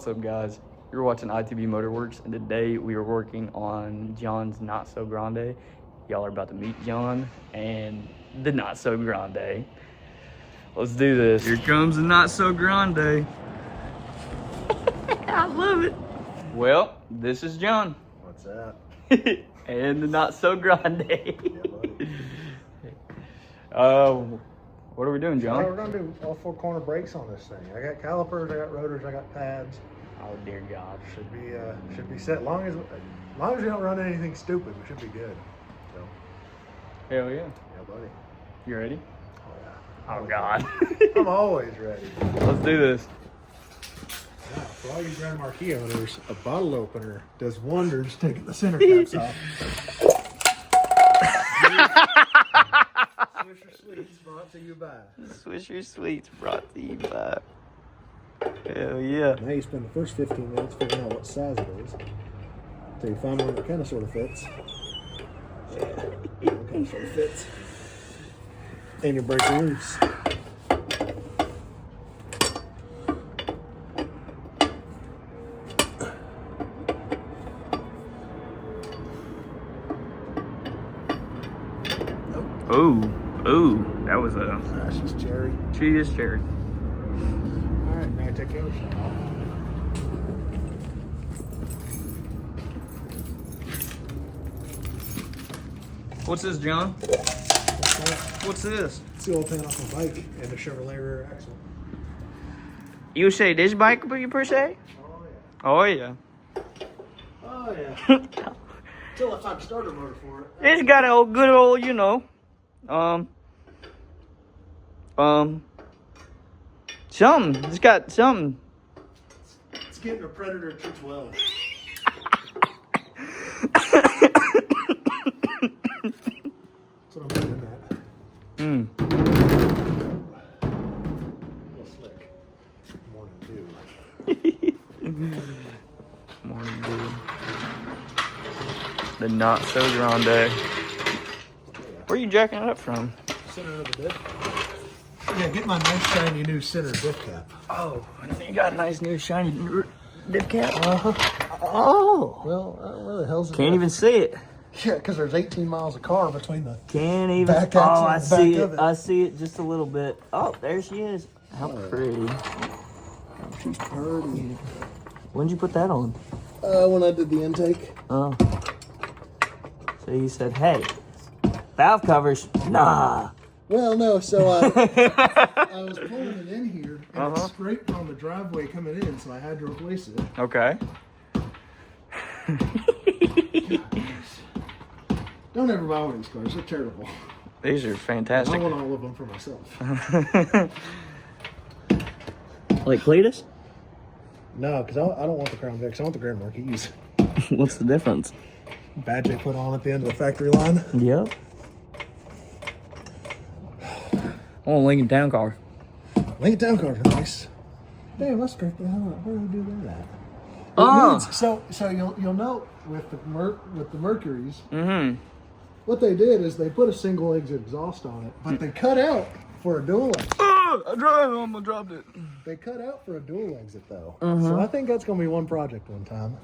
What's up, guys? You're watching ITB Motorworks, and today we are working on John's Not So Grande. Y'all are about to meet John and the Not So Grande. Let's do this. Here comes the Not So Grande. I love it. Well, this is John. What's that? And the Not So Grande. What are we doing, John? We're going to do all four corner brakes on this thing. I got calipers, I got rotors, I got pads. Oh dear God. Should be set. As long as we don't run anything stupid, we should be good. So. Hell yeah. Yeah, buddy. You ready? Oh yeah. Oh God. I'm always ready. Let's do this. Now, for all you Grand Marquee owners, a bottle opener does wonders taking the center caps off. Swisher Sweets brought to you by. Swisher Sweets brought to you by. Hell yeah. Now you spend the first 15 minutes figuring out what size it is. Until you find one that kind of sort of fits. Yeah, kind of sort of fits. And your brake loose. Ooh, that was a That's just cherry. cheese cherry. Alright, now take the other side off. What's this, John? What's this? It's the old pan off my bike and the Chevrolet rear axle. You say this bike per se? Oh yeah. Oh yeah. Oh yeah. Until I find a starter motor for it. It's got a good old, something. It's got something. It's getting a Predator 212. That's what I'm doing that. A little slick. Morning dew. Morning, dude. The Not So Grande. Where are you jacking it up from? Center of the diff. Yeah, get my nice shiny new center diff cap. Oh, you got a nice new shiny dip cap. Oh. Well, where the hell's it? Can't even see it. Yeah, because there's 18 miles of car between the. Can't even. Back Oh, axle I and see back it. of it. I see it just a little bit. Oh, there she is. How pretty. She's pretty. When'd you put that on? When I did the intake. Oh. So you said, hey, valve covers. Nah. Well, no, so I was pulling it in here and it scraped on the driveway coming in, so I had to replace it. Okay. Don't ever buy one of these cars, they're terrible. These are I fantastic. want all of them for myself. Like Cletus? No, because I don't want the Crown Vics, I want the Grand Marquees. What's the difference? Badge they put on at the end of the factory line. Yep. Oh, Lincoln Town Car. Lincoln Town cars are nice. Damn, let's scrape the hell out. Where do we do that at? So you'll note with the Mercuries, what they did is they put a single exit exhaust on it, but they cut out for a dual exit. I almost dropped it. They cut out for a dual exit though. So I think that's gonna be one project one time.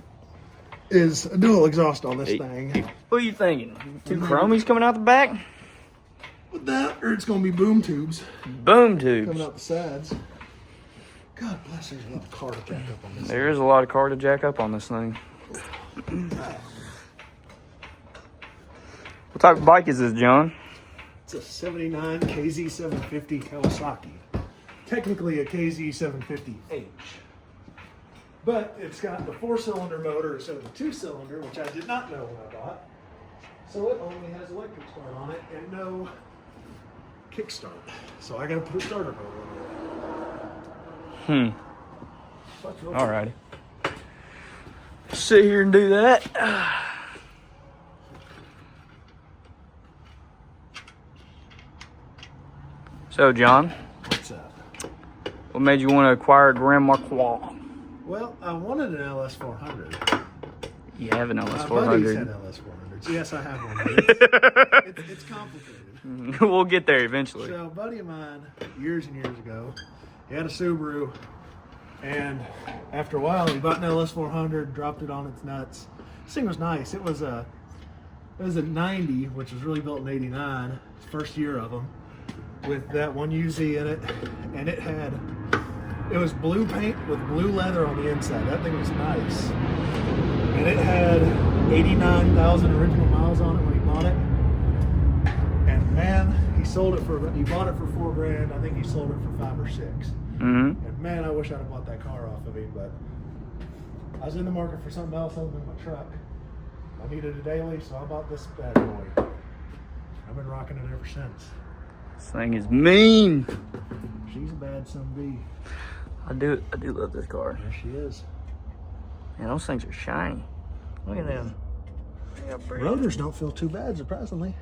Is a dual exhaust on this thing. What are you thinking? Two chromies coming out the back? With that, or it's gonna be boom tubes Boom tubes. coming out the sides. God bless, there's a lot of car to jack up on this. There is a lot of car to jack up on this thing. What type of bike is this, John? It's a 79 KZ750 Kawasaki. Technically a KZ750H. But it's got the 4-cylinder motor instead of the 2-cylinder, which I did not know when I bought. So it only has electric start on it and no kickstart. So I gotta put a starter motor on it. Alrighty. Sit here and do that. So, John, What's that? what made you want to acquire a Grand Marquee? Well, I wanted an LS400. You have an My buddies LS400. had LS400s. Yes, I have one. It's complicated. We'll get there eventually. So a buddy of mine, years and years ago, he had a Subaru. And after a while, we bought an LS400, dropped it on its nuts. This thing was nice. It was a 90, which was really built in '89, first year of them, with that one UZ in it, and it was blue paint with blue leather on the inside. That thing was nice, and it had 89,000 original miles on it when he bought it. And man, he bought it for $4,000. I think he sold it for 5 or 6. Mm-hmm. And man, I wish I'd have bought that car off of him, but I was in the market for something else other than my truck. I needed a daily, so I bought this bad boy. I've been rocking it ever since. This thing is mean. She's a bad son of a bee. I do love this car. There she is. Man, those things are shiny. Look at them. Rotors don't feel too bad, surprisingly.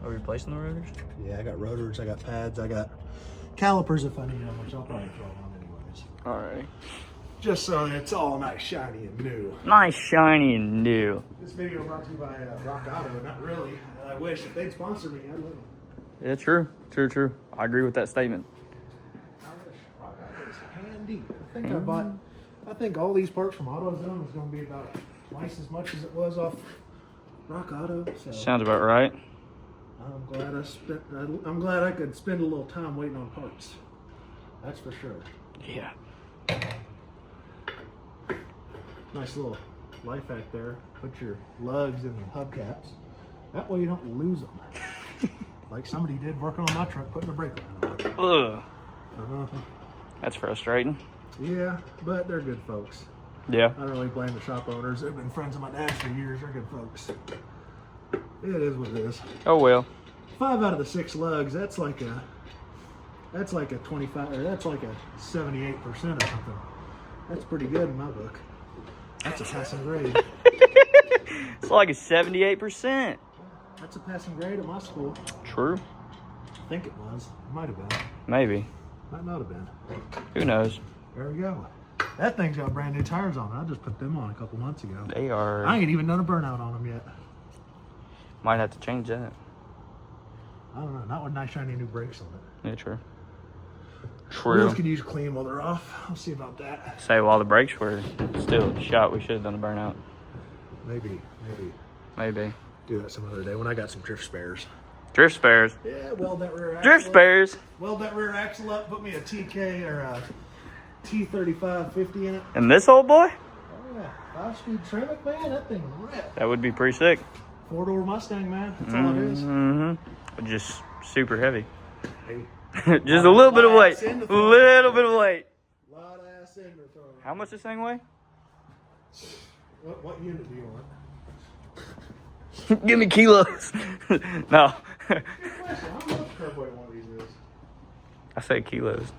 Are we replacing the rotors? Yeah, I got rotors, I got pads, I got calipers if I need them, which I'll probably throw on anyways. Alright. Just so it's all nice, shiny, and new. Nice, shiny, and new. This video brought to you by Rock Auto. Not really. I wish if they'd sponsor me, I'd love them. Yeah, true. True. I agree with that statement. I wish. Rock Auto is handy. I think all these parts from AutoZone is going to be about twice as much as it was off Rock Auto. So Sounds about right. I'm glad I could spend a little time waiting on parts. That's for sure. Yeah. Nice little life hack there. Put your lugs in the hubcaps. That way you don't lose them. Like somebody did working on my truck, putting a brake line on it. Ugh. That's frustrating. Yeah, but they're good folks. Yeah. I don't really blame the shop owners. They've been friends of my dad's for years. They're good folks. It is what it is. Oh well. 5 out of the 6 lugs, that's like a 25, or that's like a 78% or something. That's pretty good in my book. That's a passing grade. It's like a 78%. That's a passing grade at my school. True. I think it was. It might have been. Maybe. Might not have been. Who knows? There we go. That thing's got brand new tires on it. I just put them on a couple months ago. They are. I ain't even done a burnout on them yet. Might have to change that. I don't know. Not with nice shiny new brakes on it. Yeah, true. Wheels could use clean while they're off. I'll see about that. Say while the brakes were still shot, we should have done a burnout. Maybe. Do that some other day when I got some drift spares. Drift spares. Yeah, weld that rear axle. Drift spares. Weld that rear axle up. Put me a TK or a T3550 in it. And this old boy? Oh yeah, 5-speed Tremec, man. That thing ripped. That would be pretty sick. 4-door Mustang, man. That's all it is. Mm-hmm. Just super heavy. Hey. Just a little bit of weight. A little bit of weight. Lot of ass in to throw. How much this thing weigh? What unit do you want? Give me kilos. No. Good question. How much curb weight one of these is? I said kilos.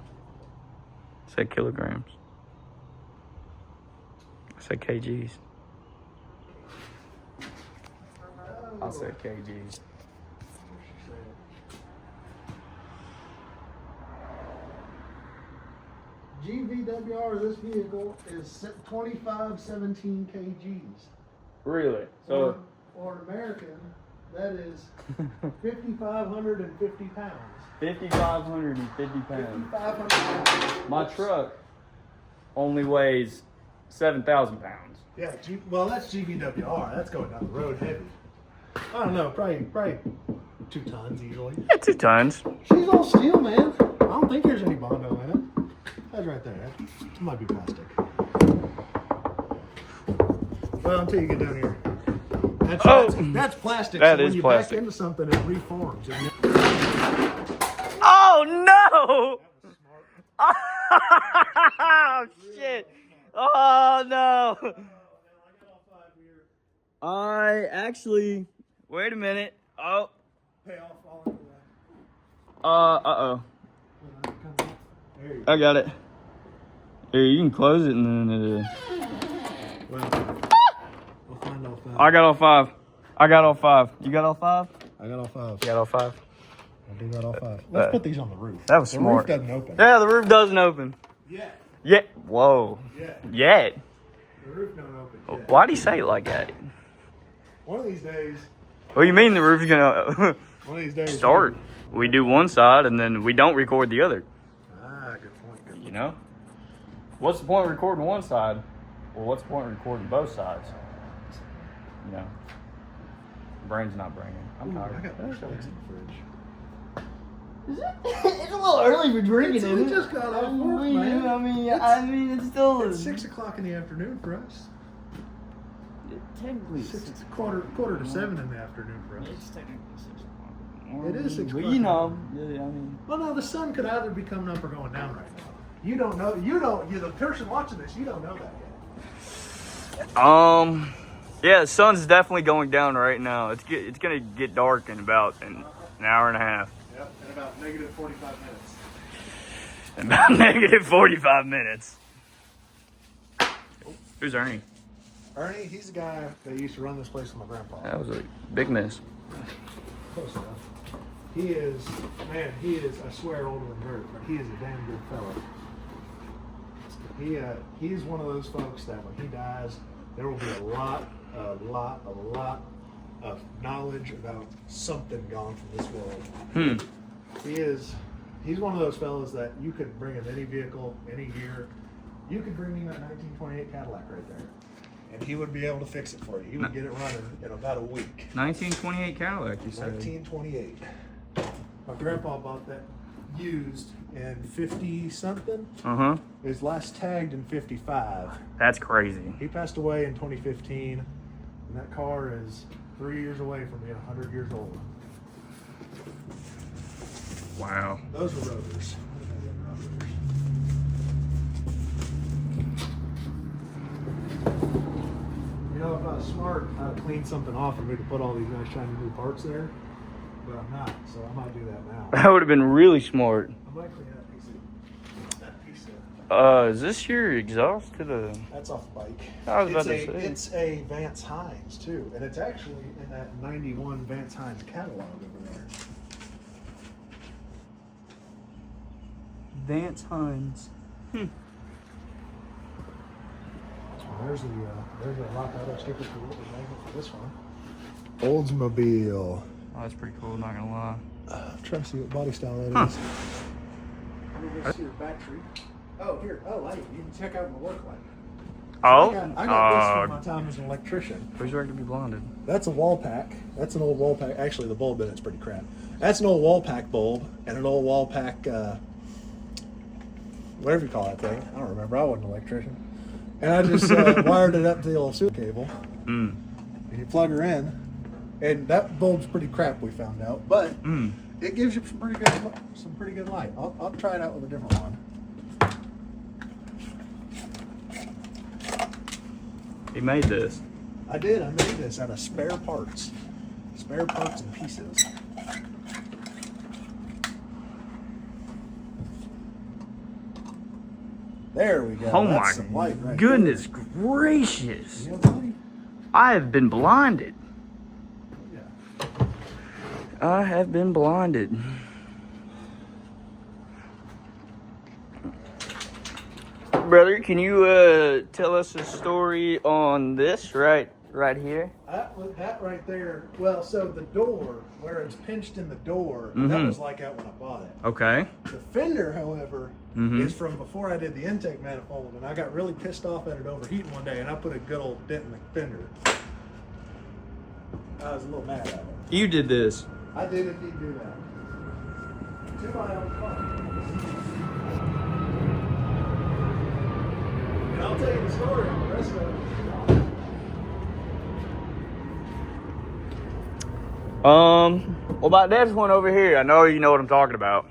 I said kilograms. I said kgs. I said kgs. GVWR of this vehicle is 2517 kgs. Really? So. Or American, that is 5,550 pounds. 5,550 pounds. 5,500 pounds. My truck only weighs 7,000 pounds. Yeah, well, that's GVWR. That's going down the road heavy. I don't know, probably 2 tons easily. Yeah, 2 tons. She's all steel, man. I don't think there's any Bondo in it. That's right there. It might be plastic. Well, until you get down here. That's plastic. That so is when you plastic. back into something, it reforms. Oh no! Oh shit! Oh no! I actually. Wait a minute. Oh. Pay off all of Uh-oh. that. There you go. I got it. Here, you can close it and then Well, we'll find all 5. I got all 5. I got all 5. You got all 5? I got all 5. You got all 5? I do got all 5. Let's put these on the roof. That was the smart. The roof doesn't open. Yeah, the roof doesn't open. Yeah. Yeah. Whoa. Yeah. Yet. The roof don't open. Yet. Why do you say it like that? One of these days. What do you mean the roof is gonna One of these days. start? We do one side and then we don't record the other. Ah, good point. Good point. You know? What's the point of recording one side? Well, what's the point of recording both sides? You know, brain's not bringing. I'm tired. I got those things in the fridge. Is it? It's a little early for drinking, isn't it? We just got off work, man. I mean, it's still. It's 6 o'clock in the afternoon for us. Technically, It's quarter to 7 in the afternoon for us. It's technically 6 o'clock. It is 6 But o'clock. you know, yeah, I mean. Well, no, the sun could either be coming up or going down right now. You don't know. You're the person watching this. You don't know that yet. Yeah, the sun's definitely going down right now. It's gonna get dark in about an hour and a half. Yep, in about negative 45 minutes. About negative 45 minutes. Who's Ernie? Ernie, he's the guy that used to run this place with my grandpa. That was a big miss. Close enough. He is, I swear, older than dirt, but he is a damn good fellow. He's one of those folks that when he dies, there will be a lot of knowledge about something gone from this world. He's one of those fellas that you could bring in any vehicle, any year. You could bring me that 1928 Cadillac right there, and he would be able to fix it for you. He would get it running in about a week. 1928 Cadillac, you said. 1928. My grandpa bought that used in 50 something. It was last tagged in 55. That's crazy. He passed away in 2015, and that car is 3 years away from being 100 years old. Wow. Those are rotors. You know, if I was smart, I'd have cleaned something off for me to put all these nice shiny new parts there, but I'm not, so I might do that now. That would have been really smart. I might clean that piece of. Is this your exhaust to the? That's off the bike. I was about to say. It's a Vance Hines too, and it's actually in that '91 Vance Hines catalog over there. Vance Hines. There's a lock auto sticker for what we're making for this one. Oldsmobile. Oh, that's pretty cool. Not gonna lie. I'm trying to see what body style that is. Let me go see your battery. Oh, here. Oh, light. You can check out my work light. Oh, I got this from my time as an electrician. Where's your to be blinded? That's a wall pack. That's an old wall pack. Actually, the bulb in it's pretty crap. That's an old wall pack bulb and an old wall pack, whatever you call that thing. I don't remember. I wasn't an electrician. And I just wired it up to the old suit cable. And you plug her in, and that bulb's pretty crap. We found out, but it gives you some pretty good light. I'll try it out with a different one. He made this. I did. I made this out of spare parts and pieces. There we go. Oh That's my some light right goodness gracious! there. Yeah, buddy. I have been blinded. Yeah. I have been blinded. Brother, can you tell us a story on this right here? That right there. Well, so the door, where it's pinched in the door, that was like that when I bought it. Okay. The fender, however, is from before I did the intake manifold, and I got really pissed off at it overheating one day, and I put a good old dent in the fender. I was a little mad at it. You did this. I did indeed do that. To my own car. And I'll tell you the story on the rest of it. What about this one over here? I know you know what I'm talking about.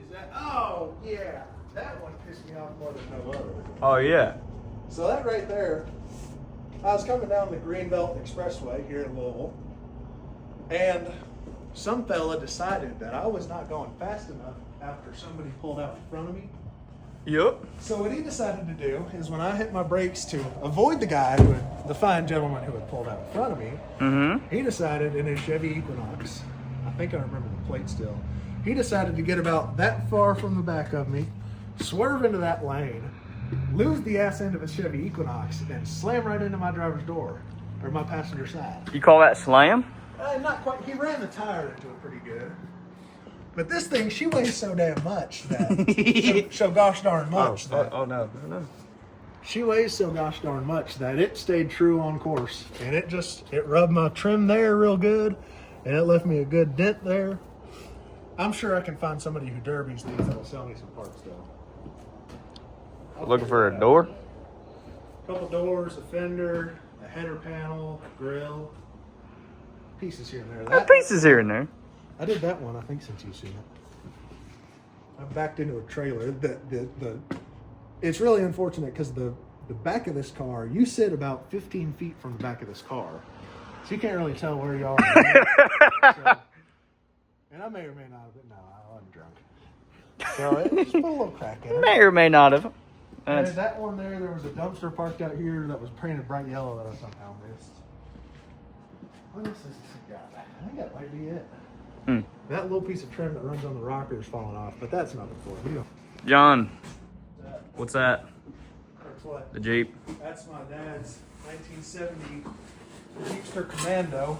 Is that? Oh, yeah. That one pissed me off more than no other. Oh, yeah. So that right there, I was coming down the Greenbelt Expressway here in Louisville, and some fella decided that I was not going fast enough after somebody pulled out in front of me. Yep. So what he decided to do is when I hit my brakes to avoid the fine gentleman who had pulled out in front of me, he decided in his Chevy Equinox, I think I remember the plate still, he decided to get about that far from the back of me, swerve into that lane, lose the ass end of his Chevy Equinox, and slam right into my driver's door, or my passenger side. You call that slam? Not quite. He ran the tire into it pretty good. But this thing, she weighs so damn much that so gosh darn much that no. she weighs so gosh darn much that it stayed true on course, and it rubbed my trim there real good, and it left me a good dent there. I'm sure I can find somebody who derbies these that'll sell me some parts though. Looking for a door? Couple doors, a fender, a header panel, grill, pieces here and there. Pieces here and there. I did that one, I think, since you've seen it. I backed into a trailer. It's really unfortunate because the back of this car, you sit about 15 feet from the back of this car. So you can't really tell where you are. And I may or may not have been. No, I wasn't drunk. So it just put a little crack in it. May or may not have. And that one there was a dumpster parked out here that was painted bright yellow that I somehow missed. What else has this got? I think that might be it. That little piece of trim that runs on the rocker is falling off, but that's not important. You know. John, what's that? That's what? The Jeep. That's my dad's 1970 Jeepster Commando.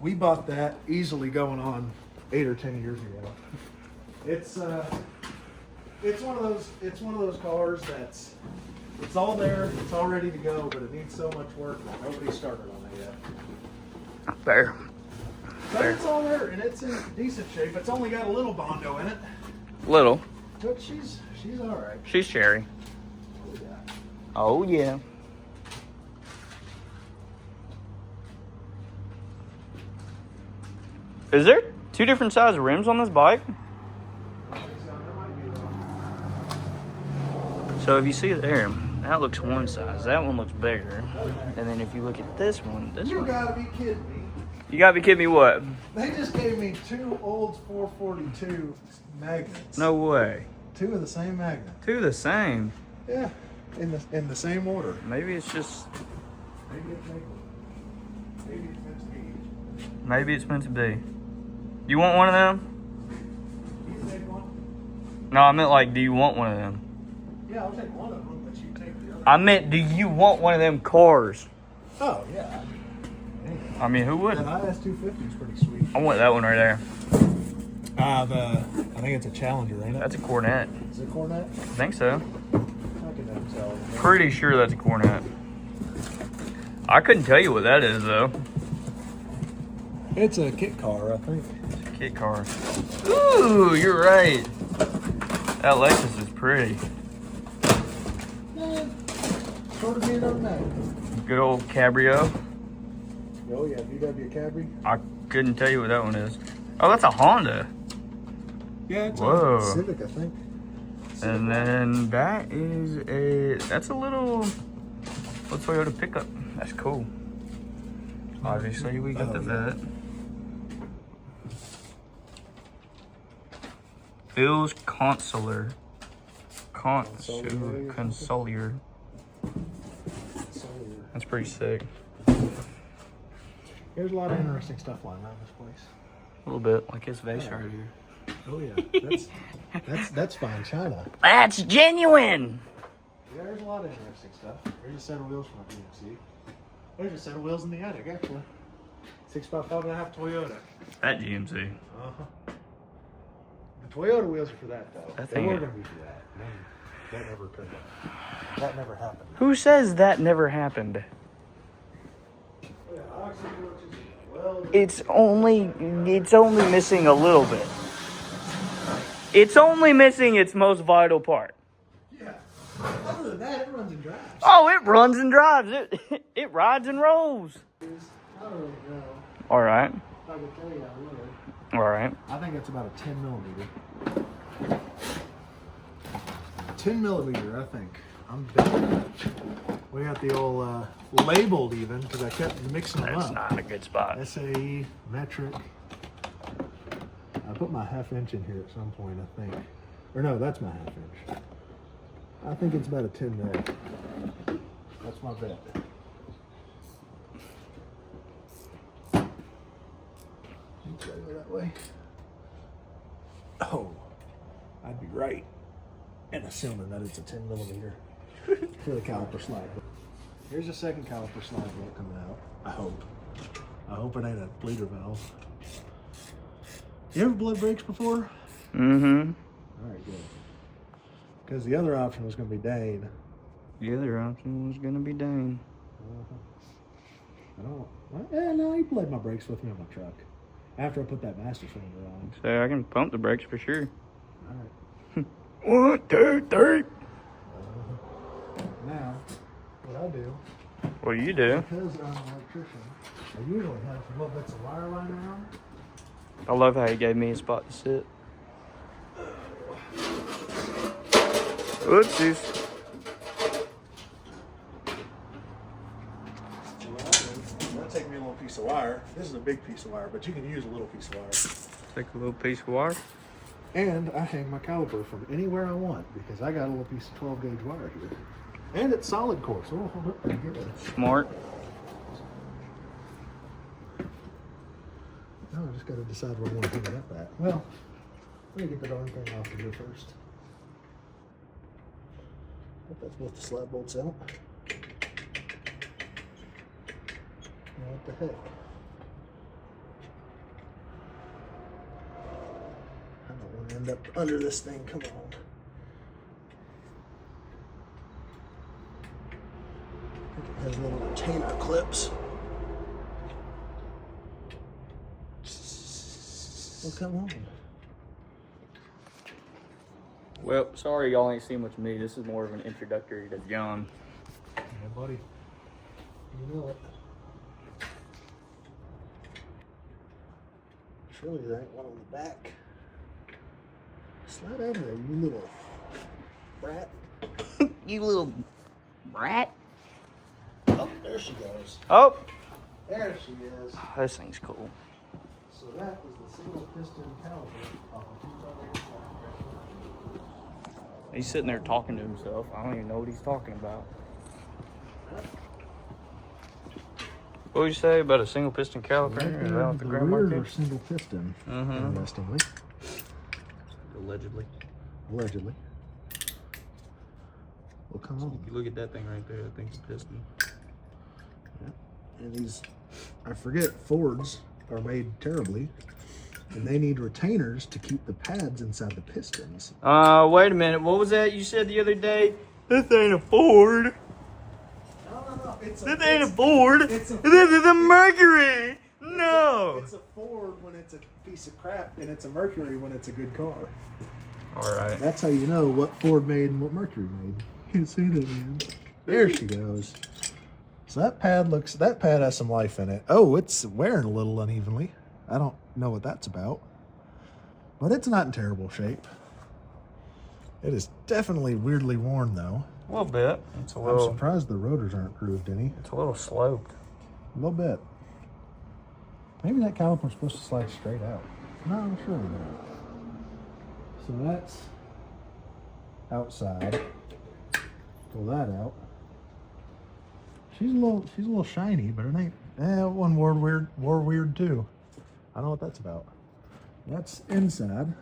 We bought that easily going on 8 or 10 years ago. It's one of those cars that's it's all there, it's all ready to go, but it needs so much work that nobody's started on it yet. Fair. But it's all there and it's in decent shape. It's only got a little Bondo in it. Little. But she's all right. She's cherry. Oh, yeah. Oh, yeah. Is there 2 different size rims on this bike? So if you see it there, that looks one size. That one looks bigger. And then if you look at this one, You gotta be kidding me. You gotta be kidding me, what? They just gave me 2 Olds 442 magnets. No way. 2 of the same magnet. 2 the same. Yeah, in the same order. Maybe it's just. Maybe it's meant to be. Maybe it's meant to be. You want one of them? You take one? No, I meant like, do you want one of them? Yeah, I'll take one of them, but you take the other. I meant, do you want one of them cars? Oh yeah. I mean, who That wouldn't? IS 250 is pretty sweet. I want that one right there. I think it's a Challenger, ain't it? That's a Cornet. Is it a Cornet? I think so. I can never tell. Pretty sure that's a Cornet. I couldn't tell you what that is, though. It's a kit car, I think. It's a kit car. Ooh, you're right. That Lexus is pretty. Sort of being on that. Good old Cabrio. Oh yeah, VW Cabri. I couldn't tell you what that one is. Oh, that's a Honda. Yeah, it's Whoa. a Civic, I think. And then that's a little Toyota pickup. That's cool. Obviously, we got the vet. Phil's Consoler. Consolier. That's pretty sick. There's a lot of interesting stuff lying around this place. A little bit, like his vase right here. Oh yeah, that's fine china. That's genuine! Yeah, there's a lot of interesting stuff. There's a set of wheels from a GMC. There's a set of wheels in the attic, actually. 6x5.5 Toyota. That GMC. Uh-huh. The Toyota wheels are for that, though. That They thing were is- going to be for that. Man, that never occurred. That never happened. Who says that never happened? It's only missing a little bit. It's only missing its most vital part. Yeah. Other than that, it runs and drives. Oh, it runs and drives. It rides and rolls. I don't really know. All right. If I could tell you, I would. All right. I think it's about a 10 millimeter. 10 millimeter, I think. I'm betting. We got the old labeled even because I kept mixing them That's up. not a good spot. SAE, metric. I put my half inch in here at some point, I think. Or no, that's my half inch. I think it's about a 10 mil. That's my bet. Go that way. Oh, I'd be right in assuming that it's a 10 millimeter for the caliper slide. Here's a second caliper slide bolt coming out. I hope it ain't a bleeder valve. You ever blowed brakes before? Mm-hmm. All right, good. Because the other option was going to be Dane. The other option was gonna be Dane. I don't. Yeah, no, he played my brakes with me on my truck. After I put that master cylinder on. So I can pump the brakes for sure. All right. 1, 2, 3. Now, what I do, What do you do? because I'm an electrician, I usually have some little bits of wire lying around. I love how he gave me a spot to sit. Oopsies. So what I do, that'll take me a little piece of wire. This is a big piece of wire, but you can use a little piece of wire. Take a little piece of wire. And I hang my caliper from anywhere I want because I got a little piece of 12 gauge wire here. And it's solid core, so it'll hold up pretty good. Smart. Now I just got to decide where I want to hang it up at. Well, let me get the darn thing off of here first. Hope that's both the slab bolts out. Now what the heck? I don't want to end up under this thing. Come on. I think it has little retainer clips. Well, come on. Well, sorry y'all ain't seen much of me. This is more of an introductory to John. Yeah, buddy. You know it. Surely there ain't one on the back. Slide out of there, you little brat. You little brat. Oh, there she goes. Oh! There she is. This thing's cool. So that is the single piston caliper off a 2008 He's sitting there talking to himself. I don't even know what he's talking about. What would you say about a single piston caliper? Is that what the grande rears marquee? are single piston, interestingly. Allegedly. Allegedly. Well, come on. If you look at that thing right there, that thing's a piston. Yeah. And these, I forget, Fords are made terribly, and they need retainers to keep the pads inside the pistons. Wait a minute. What was that you said the other day? This ain't a Ford. No. This ain't a Ford. This is a Mercury. No. It's a Ford when it's a piece of crap, and it's a Mercury when it's a good car. All right. That's how you know what Ford made and what Mercury made. Can't see that, man. There she goes. So that pad has some life in it. Oh, it's wearing a little unevenly. I don't know what that's about. But it's not in terrible shape. It is definitely weirdly worn, though. A little bit. It's a I'm little. surprised the rotors aren't grooved any. It's a little sloped. A little bit. Maybe that caliper's supposed to slide straight out. No, I'm sure not. So that's outside. Pull that out. She's a little shiny, but it ain't. One wore weird too. I don't know what that's about. That's inside.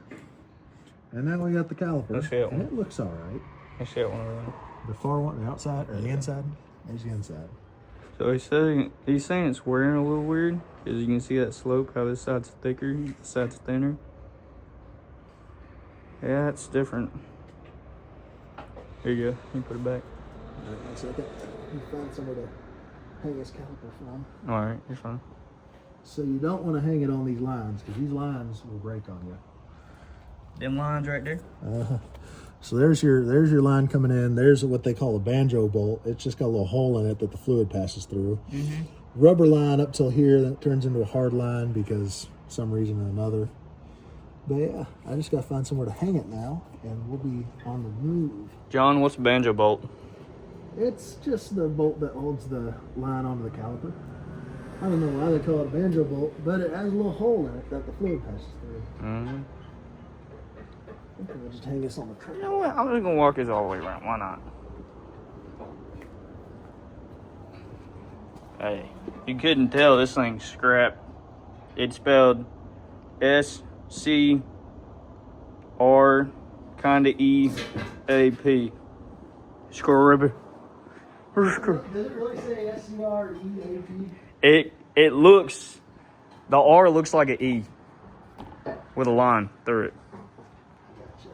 And now we got the caliper. Let's see it. And it looks all right. Let's see it one of them. The far one, the outside or the inside? There's the inside. So he's saying it's wearing a little weird because you can see that slope, how this side's thicker, this side's thinner. Yeah, it's different. Here you go. You put it back. All right, 1 second. You find somewhere to hang this caliper from. All right, you're fine. So you don't want to hang it on these lines because these lines will break on you. Them lines right there. So there's your line coming in. There's what they call a banjo bolt. It's just got a little hole in it that the fluid passes through. Rubber line up till here, then it turns into a hard line because some reason or another. But yeah, I just got to find somewhere to hang it now, and we'll be on the move. John, what's a banjo bolt? It's just the bolt that holds the line onto the caliper. I don't know why they call it a banjo bolt, but it has a little hole in it that the fluid passes through. I think I'll just hang this on the trailer. You know what? I'm just gonna walk this all the way around. Why not? Hey, you couldn't tell this thing's scrap. It's spelled SCR kinda EAP. Scrap. Does it really say SCR-EAP? It looks, the R looks like an E. with a line through it. Gotcha.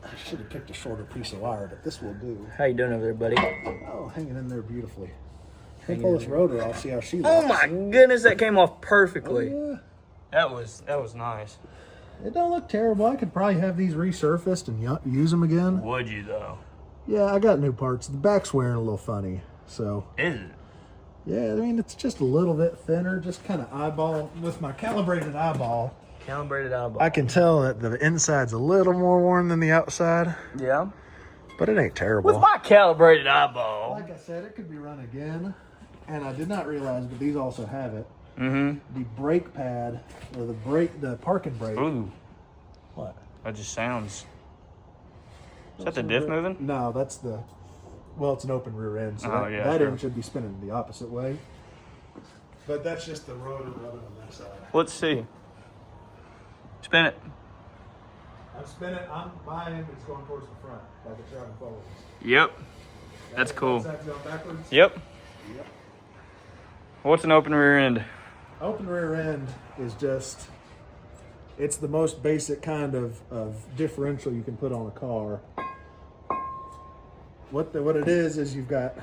I should have picked a shorter piece of wire, but this will do. How you doing over there, buddy? Oh, hanging in there beautifully. Let me pull this rotor off, see how she looks. Oh my goodness, that came off perfectly. Oh, yeah. That was nice. It don't look terrible. I could probably have these resurfaced and use them again. Would you though? Yeah, I got new parts. The back's wearing a little funny, so. Is it? Yeah, I mean, it's just a little bit thinner, just kind of eyeball. With my calibrated eyeball, Calibrated eyeball. I can tell that the inside's a little more worn than the outside, Yeah. but it ain't terrible. With my calibrated eyeball. Like I said, it could be run again, and I did not realize, but these also have it. Mm-hmm. The brake pad, or the parking brake. Ooh, What? that just sounds. Is that the diff moving? No, that's the. Well, it's an open rear end, so Oh, that, yeah, that sure. end should be spinning the opposite way. But that's just the rotor rubbing on that side. Let's see. Spin it. I'm spinning. My end is going towards the front, like it's driving forward. Yep. That's cool. Side's going backwards. Yep. Yep. What's an open rear end? Open rear end is just. It's the most basic kind of differential you can put on a car. What it is you've got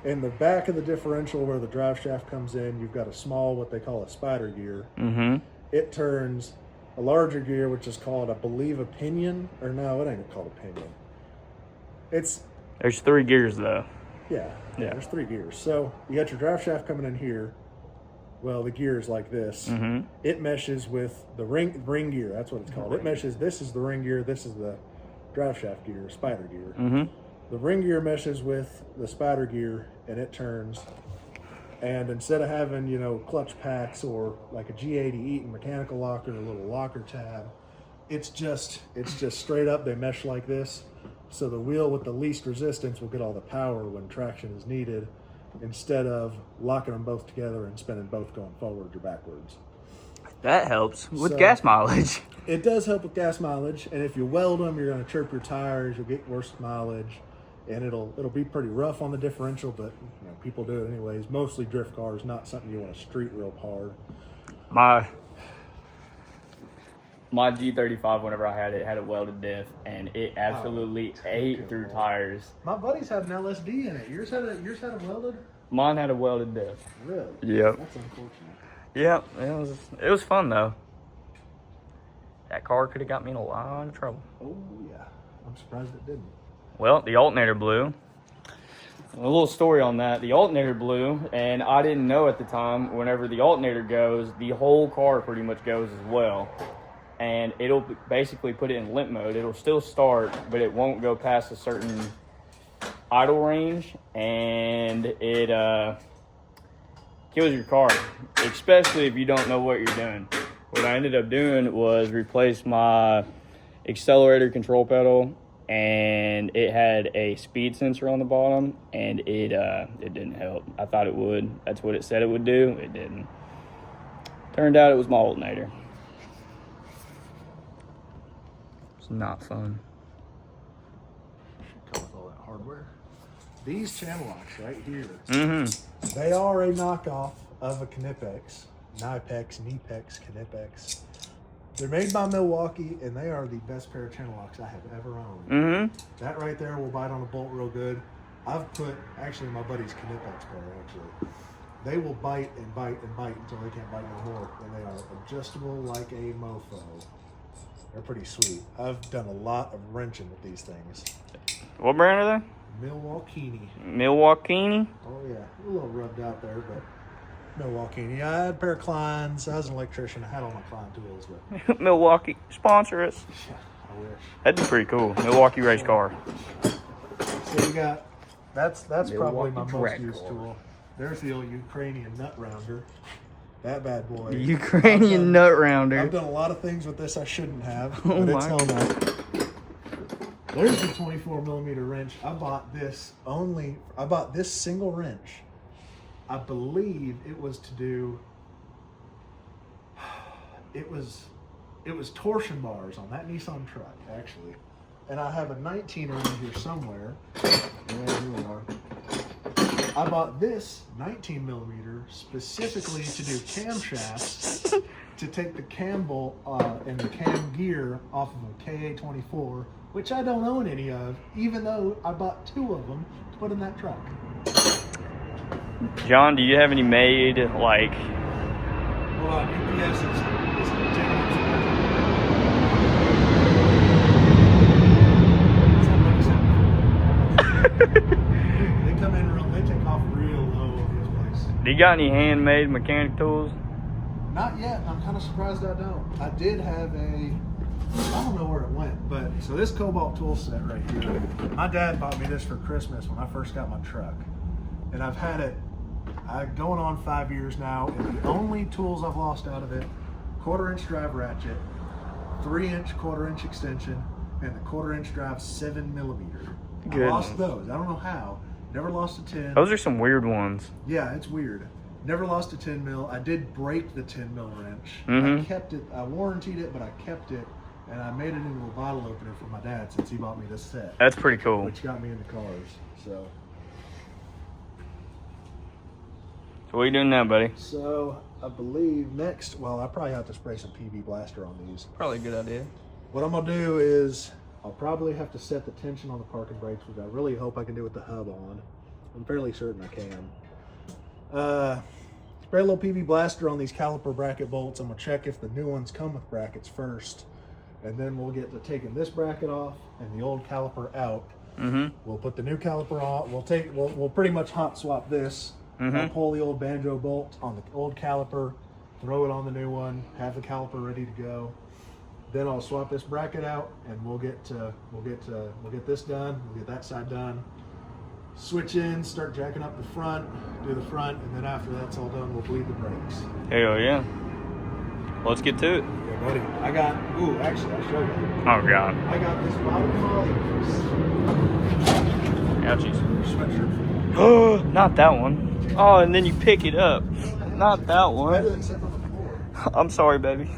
in the back of the differential where the drive shaft comes in, you've got a small, what they call a spider gear. Mm-hmm. It turns a larger gear, which is called, I believe, a pinion. Or no, it ain't called a pinion. There's 3 gears though. Yeah, Yeah. there's 3 gears. So you got your drive shaft coming in here. Well, the gear is like this. Mm-hmm. It meshes with the ring gear. That's what it's called. It meshes. This is the ring gear. This is the drive shaft gear, spider gear. Mm-hmm. The ring gear meshes with the spider gear, and it turns. And instead of having, clutch packs or like a G80 Eaton mechanical locker, a little locker tab, it's just straight up. They mesh like this, so the wheel with the least resistance will get all the power when traction is needed, instead of locking them both together and spinning both going forwards or backwards. That helps with So- gas mileage. It does help with gas mileage, and if you weld them, you're going to chirp your tires. You'll get worse mileage, and it'll be pretty rough on the differential. But people do it anyways. Mostly drift cars, not something you want to street real hard. My G35, whenever I had a welded diff, and it absolutely ate through tires. My buddy's had an LSD in it. Yours had a welded? Mine had a welded diff. Really? Yep. That's unfortunate. Yep. It was fun though. That car could have got me in a lot of trouble. Oh yeah, I'm surprised it didn't. Well, the alternator blew. A little story on that. The alternator blew, and I didn't know at the time, whenever the alternator goes, the whole car pretty much goes as well. And it'll basically put it in limp mode. It'll still start, but it won't go past a certain idle range, and it kills your car, especially if you don't know what you're doing. What I ended up doing was replace my accelerator control pedal, and it had a speed sensor on the bottom, and it didn't help. I thought it would. That's what it said it would do. It didn't. Turned out it was my alternator. It's not fun. Come with all that hardware. These channel locks right here. Mm-hmm. They are a knockoff of a Knipex, Knipex, Knipex. They're made by Milwaukee, and they are the best pair of channel locks I have ever owned. Mm-hmm. That right there will bite on a bolt real good. I've put, actually, my buddy's Knipex pair, actually. They will bite and bite and bite until they can't bite no more, and they are adjustable like a mofo. They're pretty sweet. I've done a lot of wrenching with these things. What brand are they? Milwaukee. Milwaukee. Oh yeah, a little rubbed out there, but Milwaukee. I had a pair of Kleins. I was an electrician. I had all my Klein tools, but Milwaukee, sponsor us. yeah, I wish. That'd be pretty cool. Milwaukee race car. So you got that's probably my Milwaukee most drag used car. tool. There's the old Ukrainian nut rounder. That bad boy. Ukrainian nut I've rounder. done a lot of things with this I shouldn't have, Oh but it's my held up. There's the 24mm wrench. I bought this single wrench. I believe it was to do. It was torsion bars on that Nissan truck, actually. And I have a 19 around here somewhere. Yeah, here we are. I bought this 19 millimeter specifically to do camshafts to take the cam bolt and the cam gear off of a KA-24, which I don't own any of, even though I bought 2 of them to put in that truck. John, do you have any made, like... Hold on, UPS is taking up some They come in real, they take off real low over this place. Do you got any handmade mechanic tools? Not yet. I'm kind of surprised I don't. I did have I don't know where it went, but so this Cobalt tool set right here, my dad bought me this for Christmas when I first got my truck. And I've had it going on 5 years now, and the only tools I've lost out of it, 1/4-inch drive ratchet, 3-inch 1/4-inch extension, and the 1/4-inch drive 7 millimeter. I lost those. I don't know how. Never lost a 10. Those are some weird ones. Yeah, it's weird. Never lost a 10 mil. I did break the 10 mil wrench. Mm-hmm. I kept it. I warranted it, but I kept it, and I made it into a bottle opener for my dad since he bought me this set. That's pretty cool. Which got me into cars. So what are you doing now, buddy? So I believe next, well, I probably have to spray some PB Blaster on these. Probably a good idea. What I'm gonna do is I'll probably have to set the tension on the parking brakes, which I really hope I can do with the hub on. I'm fairly certain I can. Spray a little PB Blaster on these caliper bracket bolts. I'm gonna check if the new ones come with brackets first, and then we'll get to taking this bracket off and the old caliper out. Mm-hmm. We'll put the new caliper on. We'll pretty much hot swap this. Mm-hmm. I'll pull the old banjo bolt on the old caliper, throw it on the new one, have the caliper ready to go. Then I'll swap this bracket out, and we'll get this done. We'll get that side done. Switch in, start jacking up the front, do the front, and then after that's all done, we'll bleed the brakes. Hell yeah. Let's get to it. Yeah, buddy. Actually, I'll show you. Oh, God. I got this bottom molly Ouchies. sweatshirt for you. Oh, not that one. Oh, and then you pick it up. Not that Better one. than sitting on the floor. I'm sorry, baby.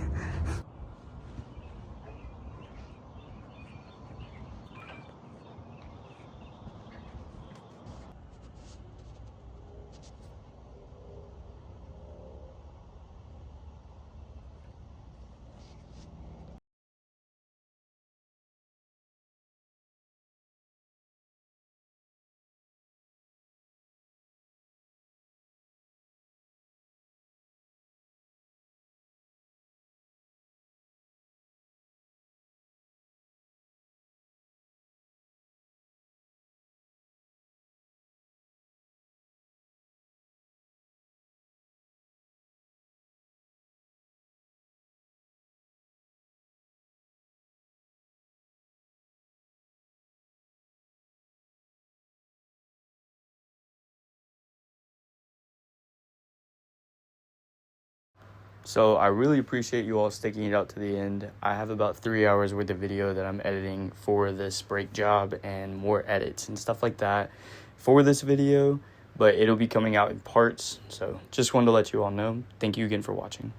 So I really appreciate you all sticking it out to the end. I have about 3 hours worth of video that I'm editing for this brake job and more edits and stuff like that for this video, but it'll be coming out in parts. So just wanted to let you all know. Thank you again for watching.